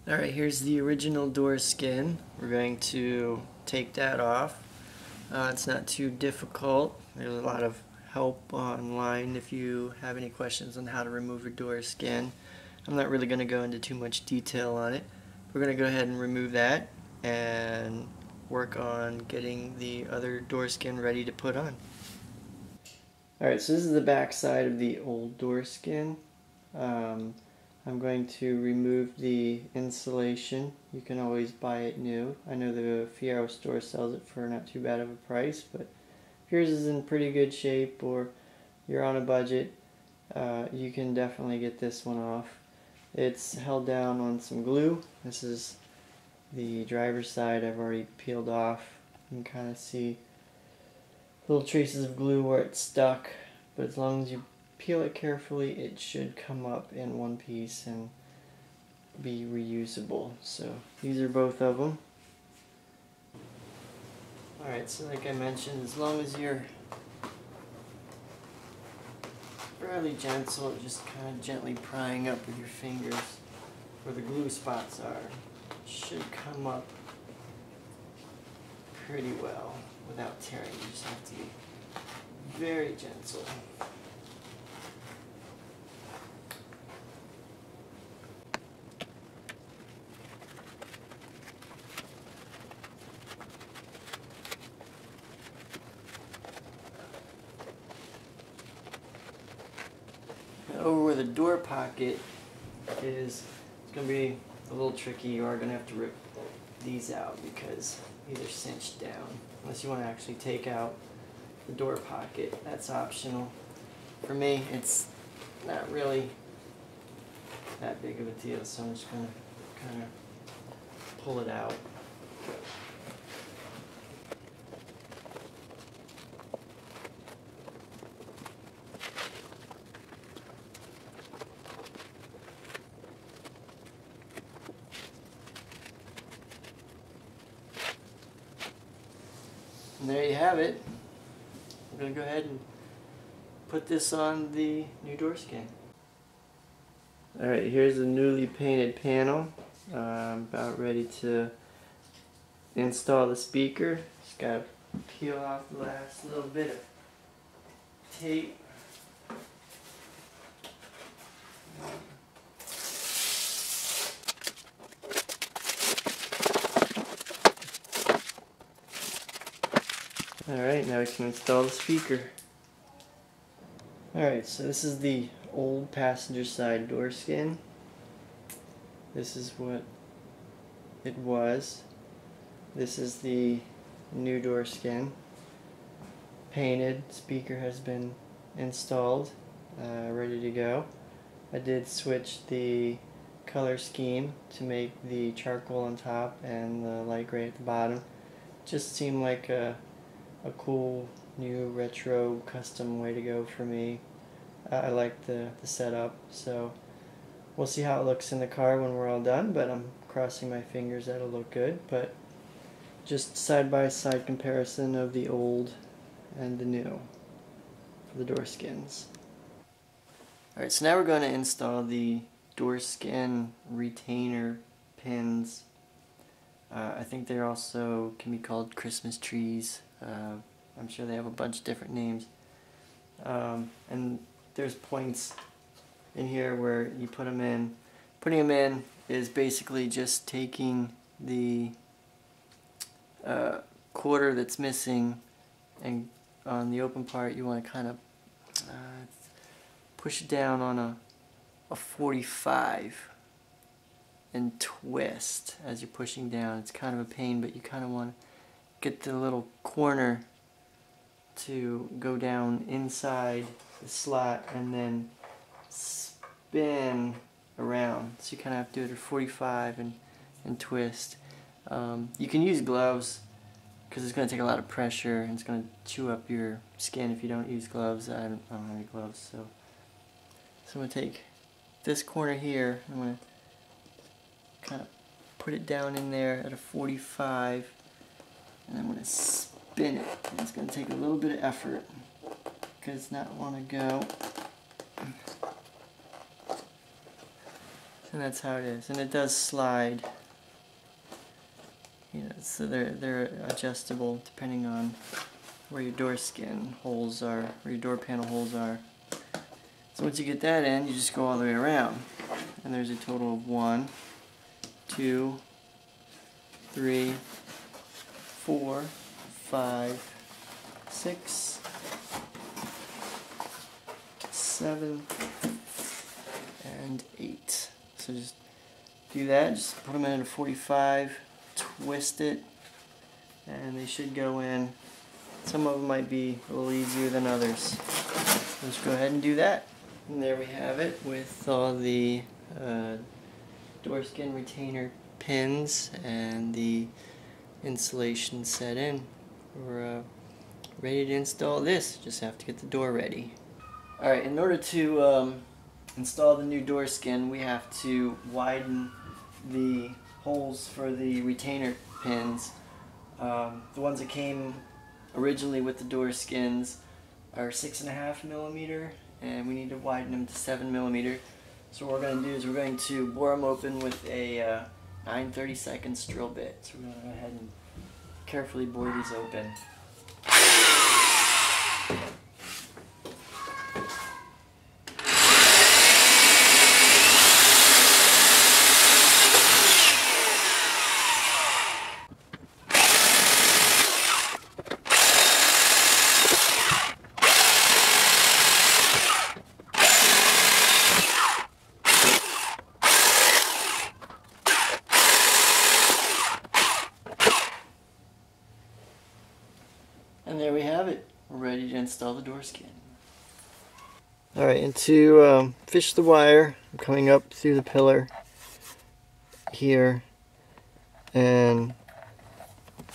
Alright, here's the original door skin. We're going to take that off. It's not too difficult. There's a lot of help online if you have any questions on how to remove a door skin. I'm not really going to go into too much detail on it. We're going to go ahead and remove that and work on getting the other door skin ready to put on. Alright, so this is the back side of the old door skin. I'm going to remove the insulation. You can always buy it new. I know the Fiero Store sells it for not too bad of a price, but if yours is in pretty good shape or you're on a budget, you can definitely get this one off. It's held down on some glue. This is the driver's side. I've already peeled off. You can kind of see little traces of glue where it's stuck, but as long as you peel it carefully, it should come up in one piece and be reusable. So these are both of them. Alright, so like I mentioned, as long as you're fairly gentle, just kind of gently prying up with your fingers where the glue spots are, it should come up pretty well without tearing. You just have to be very gentle. Over where the door pocket is, it's going to be a little tricky. You are going to have to rip these out because these are cinched down. Unless you want to actually take out the door pocket, that's optional. For me, it's not really that big of a deal, so I'm just going to kind of pull it out. And there you have it. I'm going to go ahead and put this on the new door skin. Alright, here's the newly painted panel. I'm about ready to install the speaker. Just got to peel off the last little bit of tape. Alright, now we can install the speaker. Alright, so this is the old passenger side door skin. This is what it was. This is the new door skin. Painted, speaker has been installed, ready to go. I did switch the color scheme to make the charcoal on top and the light gray at the bottom. Just seemed like a cool new retro custom way to go for me. I like the setup, so we'll see how it looks in the car when we're all done, but I'm crossing my fingers that it'll look good. But just side-by-side comparison of the old and the new for the door skins. Alright, so now we're going to install the door skin retainer pins. I think they also can be called Christmas trees. I'm sure they have a bunch of different names. And there's points in here where you put them in. Putting them in is basically just taking the quarter that's missing, and on the open part you want to kind of push it down on a 45 and twist as you're pushing down. It's kind of a pain, but you kind of want to get the little corner to go down inside the slot and then spin around. So you kind of have to do it at 45 and twist. You can use gloves because it's going to take a lot of pressure and it's going to chew up your skin if you don't use gloves. I don't have any gloves, so I'm going to take this corner here. I'm going to kind of put it down in there at a 45. And I'm going to spin it. And it's going to take a little bit of effort because it's not want to go. And that's how it is. And it does slide. You know, so they're adjustable depending on where your door skin holes are, where your door panel holes are. So once you get that in, you just go all the way around. And there's a total of 1, 2, 3, 4, 5, 6, 7, and 8. So just do that, just put them in a 45, twist it, and they should go in. Some of them might be a little easier than others. Let's go ahead and do that. And there we have it with all the door skin retainer pins and the insulation set in. We're ready to install this. Just have to get the door ready. Alright, in order to install the new door skin, we have to widen the holes for the retainer pins. The ones that came originally with the door skins are 6.5 millimeter, and we need to widen them to 7 millimeter. So what we're going to do is we're going to bore them open with a 9/32 drill bit. So we're going to go ahead and carefully bore these open. And there we have it. We're ready to install the door skin. Alright, and to fish the wire, I'm coming up through the pillar here, and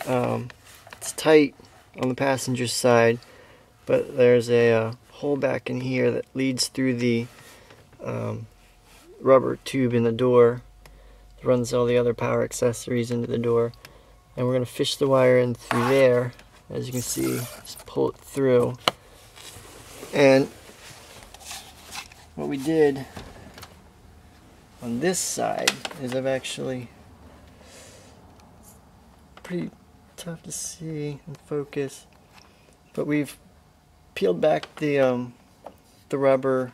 it's tight on the passenger side, but there's a hole back in here that leads through the rubber tube in the door. It runs all the other power accessories into the door, and we're going to fish the wire in through there. As you can see, just pull it through. And what we did on this side is I've actually, pretty tough to see and focus, but we've peeled back the rubber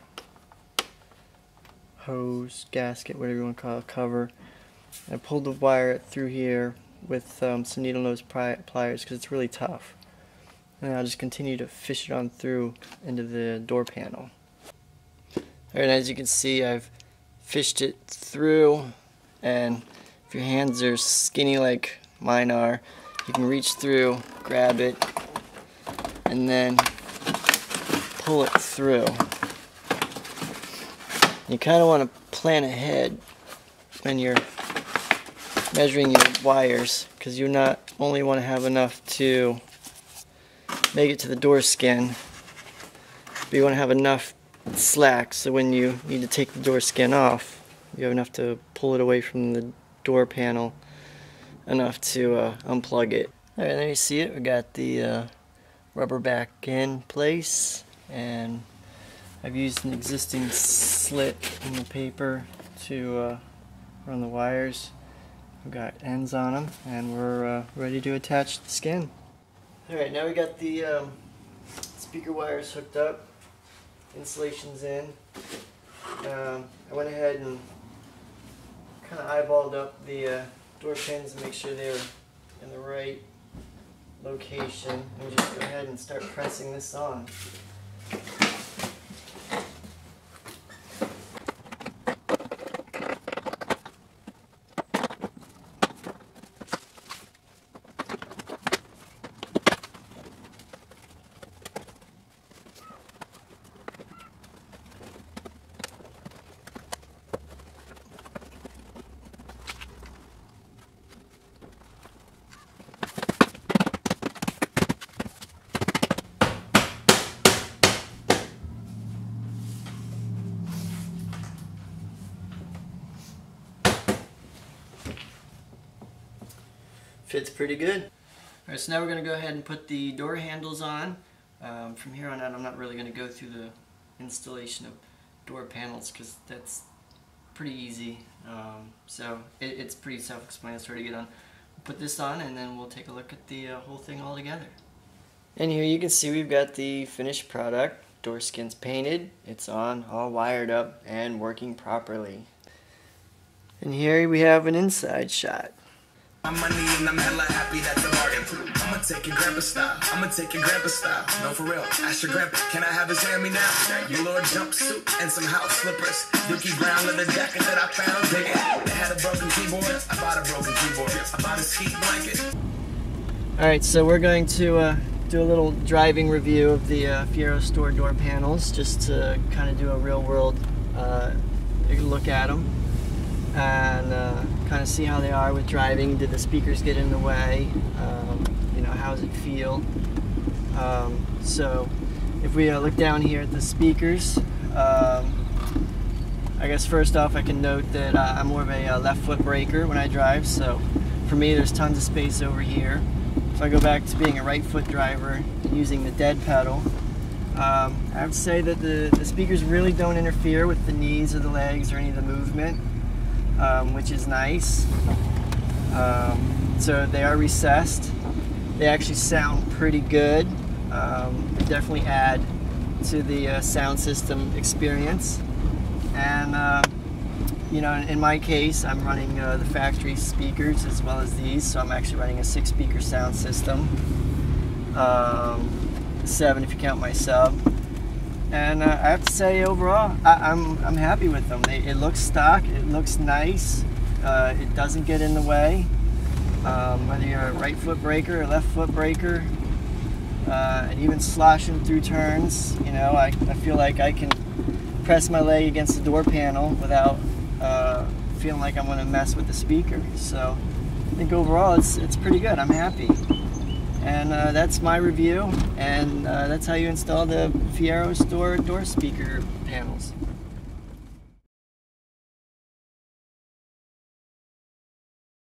hose, gasket, whatever you want to call it, cover. I pulled the wire through here with some needle nose pliers because it's really tough. And I'll just continue to fish it on through into the door panel. Alright, as you can see, I've fished it through, and if your hands are skinny like mine are, you can reach through, grab it, and then pull it through. You kind of want to plan ahead when you're measuring your wires, because you not only want to have enough to make it to the door skin, but you want to have enough slack so when you need to take the door skin off, you have enough to pull it away from the door panel, enough to unplug it. Alright, there you see it. We got the rubber back in place, and I've used an existing slit in the paper to run the wires. We've got ends on them, and we're ready to attach the skin. Alright, now we got the speaker wires hooked up, insulation's in. I went ahead and kind of eyeballed up the door pins to make sure they were in the right location. And just go ahead and start pressing this on. Fits pretty good. Alright, so now we're going to go ahead and put the door handles on. From here on out, I'm not really going to go through the installation of door panels because that's pretty easy. So it's pretty self-explanatory to get on. Put this on, and then we'll take a look at the whole thing all together. And here you can see we've got the finished product. Door skin's painted, it's on, all wired up and working properly. And here we have an inside shot. My money and I'm hella happy that's a bargain. I'ma take your grandpa style. I'ma take your grandpa style. No, for real. Ask your grandpa, can I have his hand-me now? Your Lord jumpsuit and some house slippers. Dookie brown leather jacket that I found. Dig it. They had a broken keyboard. I bought a broken keyboard. I bought a ski blanket. Alright, so we're going to do a little driving review of the Fiero Store door panels, just to kind of do a real-world look at them and kind of see how they are with driving. Did the speakers get in the way? You know, how does it feel? So if we look down here at the speakers, I guess first off I can note that I'm more of a left foot braker when I drive, so for me there's tons of space over here. If I go back to being a right foot driver and using the dead pedal, I would say that the speakers really don't interfere with the knees or the legs or any of the movement, which is nice. So they are recessed. They actually sound pretty good. They definitely add to the sound system experience. And you know, in my case, I'm running the factory speakers as well as these, so I'm actually running a 6-speaker sound system, 7 if you count my sub. And I have to say, overall, I'm happy with them. It looks stock, it looks nice, it doesn't get in the way. Whether you're a right foot braker or left foot braker, and even sloshing through turns, you know, I feel like I can press my leg against the door panel without feeling like I'm going to mess with the speaker. So I think overall it's pretty good. I'm happy. And that's my review, and that's how you install the Fiero Store door speaker panels.